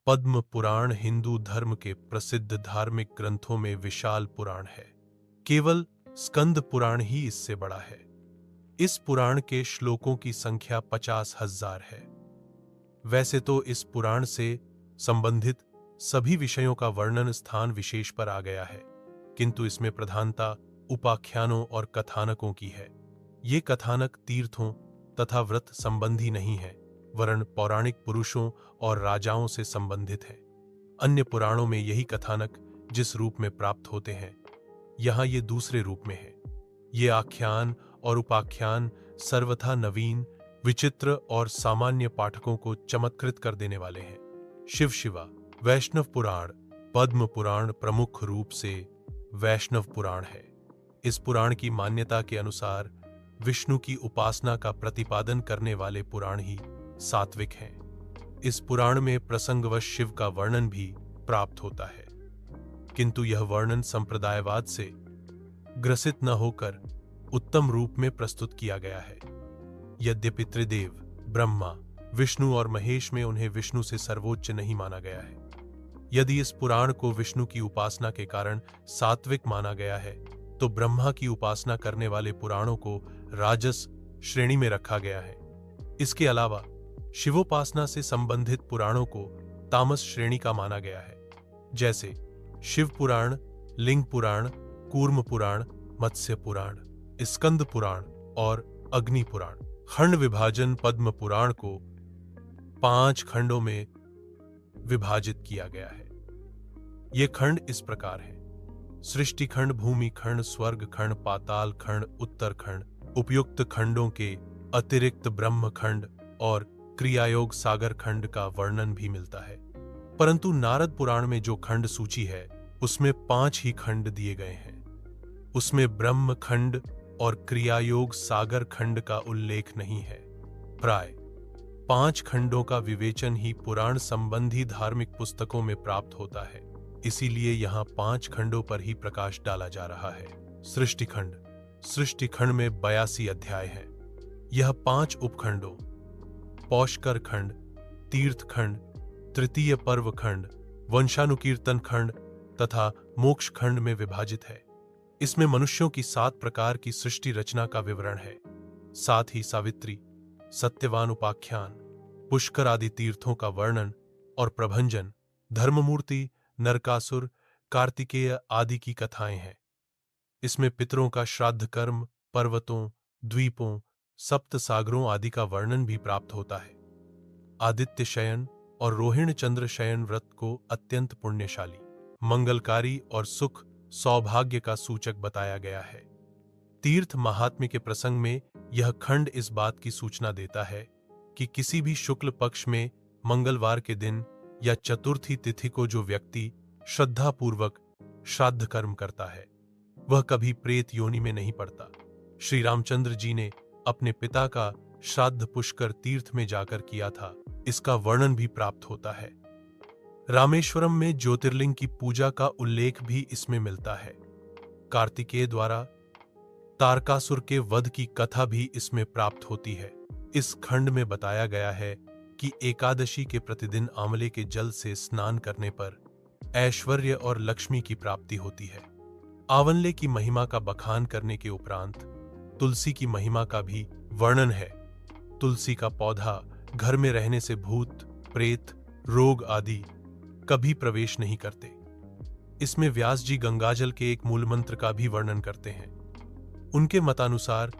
पद्म पुराण हिंदू धर्म के प्रसिद्ध धार्मिक ग्रंथों में विशाल पुराण है। केवल स्कंद पुराण ही इससे बड़ा है। इस पुराण के श्लोकों की संख्या 50,000 है। वैसे तो इस पुराण से संबंधित सभी विषयों का वर्णन स्थान विशेष पर आ गया है, किंतु इसमें प्रधानता उपाख्यानों और कथानकों की है। ये कथानक तीर्थों तथा व्रत संबंधी नहीं है, वरन पौराणिक पुरुषों और राजाओं से संबंधित है। अन्य पुराणों में यही कथानक जिस रूप में प्राप्त होते हैं, यहाँ ये दूसरे रूप में है। ये आख्यान और उपाख्यान सर्वथा नवीन, विचित्र और सामान्य पाठकों को चमत्कृत कर देने वाले हैं। शिव शिवा वैष्णव पुराण पद्म पुराण प्रमुख रूप से वैष्णव पुराण है। इस पुराण की मान्यता के अनुसार विष्णु की उपासना का प्रतिपादन करने वाले पुराण ही सात्विक हैं। इस पुराण में प्रसंगवश शिव का वर्णन भी प्राप्त होता है, किंतु यह वर्णन संप्रदायवाद से ग्रसित न होकर उत्तम रूप में प्रस्तुत किया गया है। यद्यपि त्रिदेव ब्रह्मा, विष्णु और महेश में उन्हें विष्णु से सर्वोच्च नहीं माना गया है। यदि इस पुराण को विष्णु की उपासना के कारण सात्विक माना गया है, तो ब्रह्मा की उपासना करने वाले पुराणों को राजस श्रेणी में रखा गया है। इसके अलावा शिवोपासना से संबंधित पुराणों को तामस श्रेणी का माना गया है, जैसे शिव पुराण, लिंग पुराण, कूर्म पुराण, मत्स्य पुराण, स्कंद पुराण और अग्नि पुराण। खंड विभाजन पद्म पुराण को 5 खंडों में विभाजित किया गया है। ये खंड इस प्रकार हैं: सृष्टि खंड, भूमि खंड, स्वर्ग खंड, पाताल खंड, उत्तर खंड। उपयुक्त खंडों के अतिरिक्त ब्रह्म खंड और क्रियायोग सागर खंड का वर्णन भी मिलता है, परंतु नारद पुराण में जो खंड सूची है उसमें 5 ही खंड दिए गए हैं। उसमें ब्रह्म खंड और क्रियायोग सागर खंड का उल्लेख नहीं है। प्राय 5 खंडों का विवेचन ही पुराण संबंधी धार्मिक पुस्तकों में प्राप्त होता है, इसीलिए यहाँ 5 खंडों पर ही प्रकाश डाला जा रहा है। सृष्टि खंड में 82 अध्याय हैं। यह 5 उपखंडों पौष्कर खंड, तीर्थ खंड, तृतीय पर्व खंड, वंशानुकीर्तन खंड तथा मोक्ष खंड में विभाजित है। इसमें मनुष्यों की 7 प्रकार की सृष्टि रचना का विवरण है। साथ ही सावित्री, सत्यवान उपाख्यान, पुष्कर आदि तीर्थों का वर्णन और प्रभंजन, धर्ममूर्ति, नरकासुर, कार्तिकेय आदि की कथाएं हैं। इसमें पितरों का श्राद्ध कर्म, पर्वतों, द्वीपों, सप्त सागरों आदि का वर्णन भी प्राप्त होता है। आदित्य शयन और रोहिणी चंद्र शयन व्रत को अत्यंत पुण्यशाली, मंगलकारी और सुख सौभाग्य का सूचक बताया गया है। तीर्थ महात्म्य के प्रसंग में यह खंड इस बात की सूचना देता है कि किसी भी शुक्ल पक्ष में मंगलवार के दिन या चतुर्थी तिथि को जो व्यक्ति श्रद्धापूर्वक श्राद्ध कर्म करता है, वह कभी प्रेत योनि में नहीं पड़ता। श्री रामचंद्र जी ने अपने पिता का श्राद्ध पुष्कर तीर्थ में जाकर किया था, इसका वर्णन भी प्राप्त होता है। रामेश्वरम में ज्योतिर्लिंग की पूजा का उल्लेख भी इसमें मिलता है। कार्तिकेय द्वारा तारकासुर के वध की कथा भी इसमें प्राप्त होती है। इस खंड में बताया गया है कि एकादशी के प्रतिदिन आंवले के जल से स्नान करने पर ऐश्वर्य और लक्ष्मी की प्राप्ति होती है। आंवले की महिमा का बखान करने के उपरांत तुलसी की महिमा का भी वर्णन है। तुलसी का पौधा घर में रहने से भूत, प्रेत, रोग आदि कभी प्रवेश नहीं करते। इसमें व्यास जी गंगाजल के एक मूल मंत्र का भी वर्णन करते हैं। उनके मतानुसार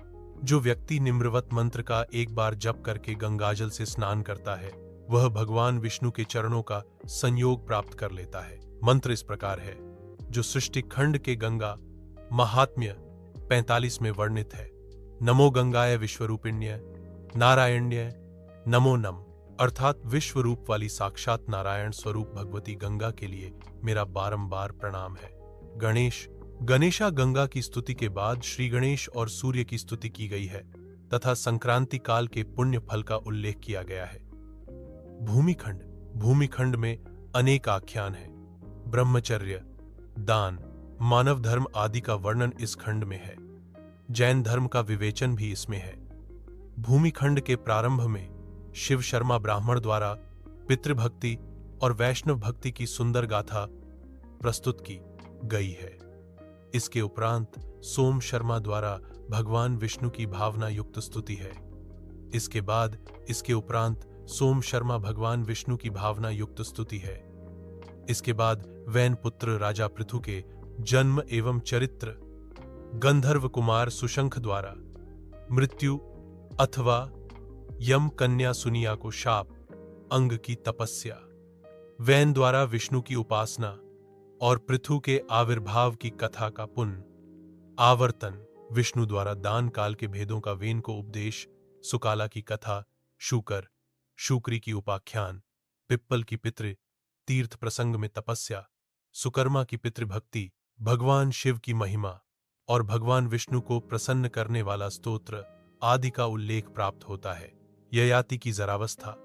जो व्यक्ति निम्रवत मंत्र का एक बार जप करके गंगाजल से स्नान करता है, वह भगवान विष्णु के चरणों का संयोग प्राप्त कर लेता है। मंत्र इस प्रकार है, जो सृष्टि खंड के गंगा महात्म्य 45 में वर्णित है। नमो गंगाय विश्वरूपिण्य नारायण्य नमो नम, अर्थात विश्व रूप वाली साक्षात नारायण स्वरूप भगवती गंगा के लिए मेरा बारंबार प्रणाम है। गणेशा गंगा की स्तुति के बाद श्री गणेश और सूर्य की स्तुति की गई है तथा संक्रांति काल के पुण्य फल का उल्लेख किया गया है। भूमिखंड में अनेक आख्यान हैं। ब्रह्मचर्य, दान, मानव धर्म आदि का वर्णन इस खंड में है। जैन धर्म का विवेचन भी इसमें है। भूमिखंड के प्रारंभ में शिव शर्मा ब्राह्मण द्वारा पितृभक्ति और वैष्णव भक्ति की सुंदर गाथा प्रस्तुत की गई है। इसके उपरांत सोम शर्मा द्वारा भगवान विष्णु की भावना युक्त स्तुति है। इसके उपरांत सोम शर्मा भगवान विष्णु की भावना युक्त स्तुति है। इसके बाद वैन पुत्र राजा पृथु के जन्म एवं चरित्र, गंधर्व कुमार सुशंख द्वारा मृत्यु अथवा यम कन्या सुनिया को शाप, अंग की तपस्या, वैन द्वारा विष्णु की उपासना और पृथु के आविर्भाव की कथा का पुनः आवर्तन, विष्णु द्वारा दान काल के भेदों का वेन को उपदेश, सुकाला की कथा, शूकर शूकरी की उपाख्यान, पिप्पल की पितृ तीर्थ प्रसंग में तपस्या, सुकर्मा की पितृभक्ति, भगवान शिव की महिमा और भगवान विष्णु को प्रसन्न करने वाला स्तोत्र आदि का उल्लेख प्राप्त होता है। ययाति की जरावस्था,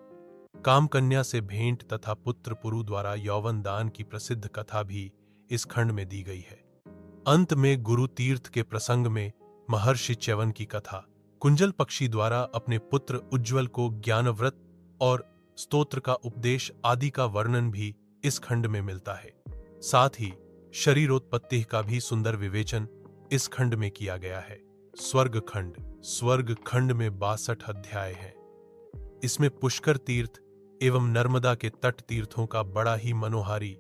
कामकन्या से भेंट तथा पुत्र पुरु द्वारा यौवन दान की प्रसिद्ध कथा भी इस खंड में दी गई है। अंत में गुरु तीर्थ के प्रसंग में महर्षि च्यवन की कथा, कुंजल पक्षी द्वारा अपने पुत्र उज्ज्वल को ज्ञानव्रत और स्तोत्र का उपदेश आदि का वर्णन भी इस खंड में मिलता है। साथ ही शरीरोत्पत्ति का भी सुंदर विवेचन इस खंड में किया गया है। स्वर्ग खंड में 62 अध्याय हैं। इसमें पुष्कर तीर्थ एवं नर्मदा के तट तीर्थों का बड़ा ही मनोहारी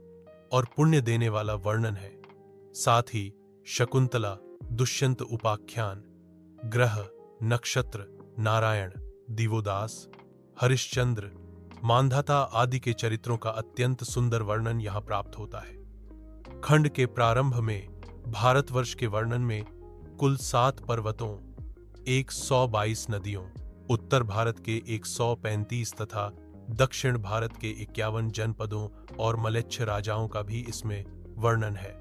और पुण्य देने वाला वर्णन है। साथ ही शकुंतला, दुष्यंत उपाख्यान, ग्रह, नक्षत्र, नारायण, दिवोदास, हरिश्चंद्र, मांधाता आदि के चरित्रों का अत्यंत सुंदर वर्णन यहाँ प्राप्त होता है। खंड के प्रारंभ में भारतवर्ष के वर्णन में कुल 7 पर्वतों, 122 नदियों, उत्तर भारत के 135 तथा दक्षिण भारत के 51 जनपदों और मलेच्छ राजाओं का भी इसमें वर्णन है।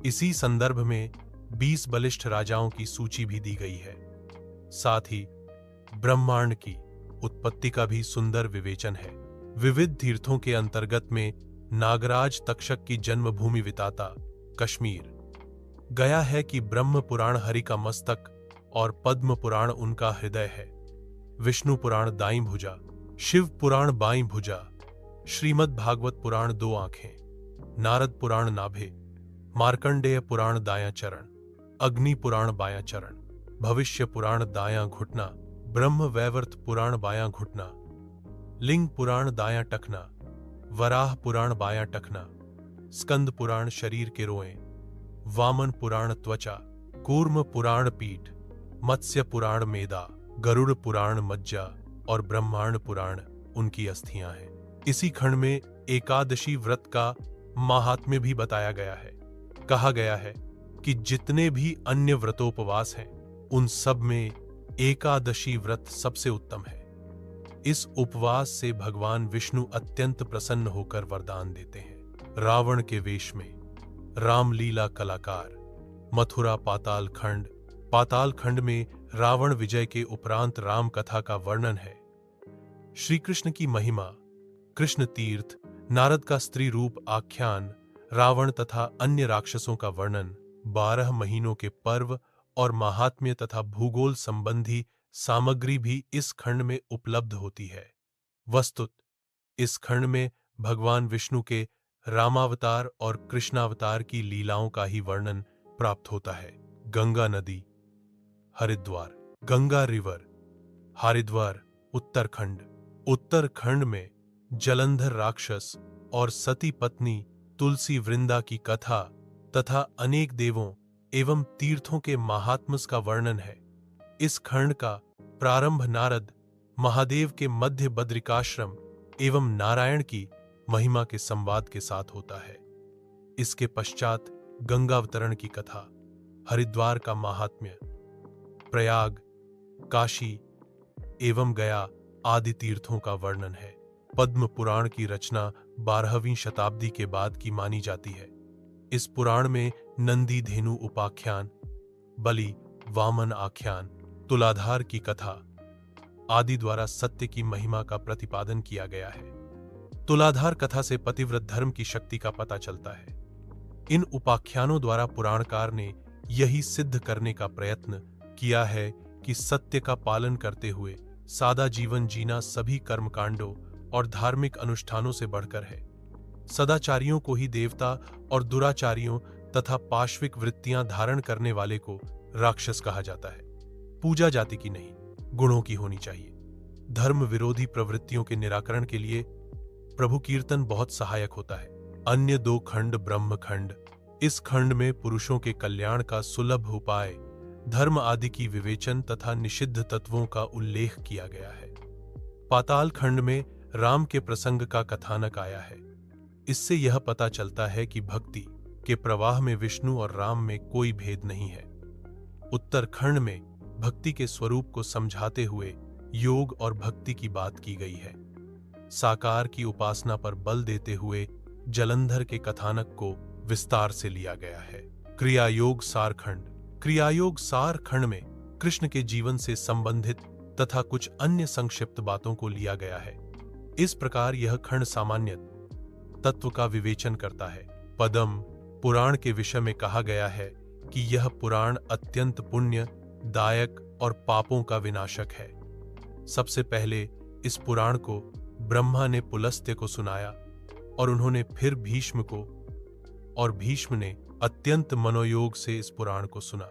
इसी संदर्भ में 20 बलिष्ठ राजाओं की सूची भी दी गई है। साथ ही ब्रह्मांड की उत्पत्ति का भी सुंदर विवेचन है। विविध तीर्थों के अंतर्गत में नागराज तक्षक की जन्मभूमि विताता कश्मीर, गया है कि ब्रह्म पुराण हरि का मस्तक और पद्म पुराण उनका हृदय है, विष्णु पुराण दाईं भुजा, शिव पुराण बाईं भुजा, श्रीमद् भागवत पुराण 2 आंखें, नारद पुराण नाभे, मार्कंडेय पुराण दायां चरण, अग्नि पुराण बायां चरण, भविष्य पुराण दायां घुटना, ब्रह्म वैवर्त पुराण बायां घुटना, लिंग पुराण दायां टखना, वराह पुराण बायां टखना, स्कंद पुराण शरीर के रोएं, वामन पुराण त्वचा, कूर्म पुराण पीठ, मत्स्य पुराण मेदा, गरुड़ पुराण मज्जा और ब्रह्मांड पुराण उनकी अस्थियां हैं। इसी खंड में एकादशी व्रत का महात्म्य भी बताया गया है। कहा गया है कि जितने भी अन्य व्रतोपवास हैं उन सब में एकादशी व्रत सबसे उत्तम है। इस उपवास से भगवान विष्णु अत्यंत प्रसन्न होकर वरदान देते हैं। रावण के वेश में रामलीला कलाकार, मथुरा पाताल खंड में रावण विजय के उपरांत राम कथा का वर्णन है। श्री कृष्ण की महिमा, कृष्ण तीर्थ, नारद का स्त्री रूप आख्यान, रावण तथा अन्य राक्षसों का वर्णन, 12 महीनों के पर्व और महात्म्य तथा भूगोल संबंधी सामग्री भी इस खंड में उपलब्ध होती है। वस्तुत इस खंड में भगवान विष्णु के रामावतार और कृष्णावतार की लीलाओं का ही वर्णन प्राप्त होता है। गंगा नदी, हरिद्वार, गंगा रिवर, हरिद्वार, उत्तरखंड में जलंधर राक्षस और सती पत्नी तुलसी वृंदा की कथा तथा अनेक देवों एवं तीर्थों के महात्म्य का वर्णन है। इस खंड का प्रारंभ नारद, महादेव के मध्य बद्रिकाश्रम एवं नारायण की महिमा के संवाद के साथ होता है। इसके पश्चात गंगावतरण की कथा, हरिद्वार का महात्म्य, प्रयाग, काशी एवं गया आदि तीर्थों का वर्णन है। पद्म पुराण की रचना 12वीं शताब्दी के बाद की मानी जाती है। इस पुराण में नंदी धेनु उपाख्यान, बलि वामन आख्यान, तुलाधार की कथा आदि द्वारा सत्य की महिमा का प्रतिपादन किया गया है। तुलाधार कथा से पतिव्रत धर्म की शक्ति का पता चलता है। इन उपाख्यानों द्वारा पुराणकार ने यही सिद्ध करने का प्रयत्न किया है कि सत्य का पालन करते हुए सादा जीवन जीना सभी कर्मकांडों और धार्मिक अनुष्ठानों से बढ़कर है। सदाचारियों को ही देवता और दुराचारियों तथा पाश्विक वृत्तियां धारण करने वाले को राक्षस कहा जाता है। पूजा जाति की नहीं, गुणों की होनी चाहिए। धर्म विरोधी प्रवृत्तियों के निराकरण के लिए प्रभु कीर्तन बहुत सहायक होता है। अन्य 2 खंड ब्रह्म खंड। इस खंड में पुरुषों के कल्याण का सुलभ उपाय, धर्म आदि की विवेचन तथा निषिद्ध तत्वों का उल्लेख किया गया है। पाताल खंड में राम के प्रसंग का कथानक आया है। इससे यह पता चलता है कि भक्ति के प्रवाह में विष्णु और राम में कोई भेद नहीं है। उत्तरखंड में भक्ति के स्वरूप को समझाते हुए योग और भक्ति की बात की गई है। साकार की उपासना पर बल देते हुए जलंधर के कथानक को विस्तार से लिया गया है। क्रियायोग सार खंड। क्रियायोग सार खंड में कृष्ण के जीवन से संबंधित तथा कुछ अन्य संक्षिप्त बातों को लिया गया है। इस प्रकार यह खंड सामान्य तत्व का विवेचन करता है। पद्म पुराण के विषय में कहा गया है कि यह पुराण अत्यंत पुण्य दायक और पापों का विनाशक है। सबसे पहले इस पुराण को ब्रह्मा ने पुलस्त्य को सुनाया और उन्होंने फिर भीष्म को, और भीष्म ने अत्यंत मनोयोग से इस पुराण को सुना,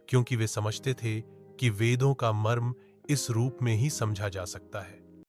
क्योंकि वे समझते थे कि वेदों का मर्म इस रूप में ही समझा जा सकता है।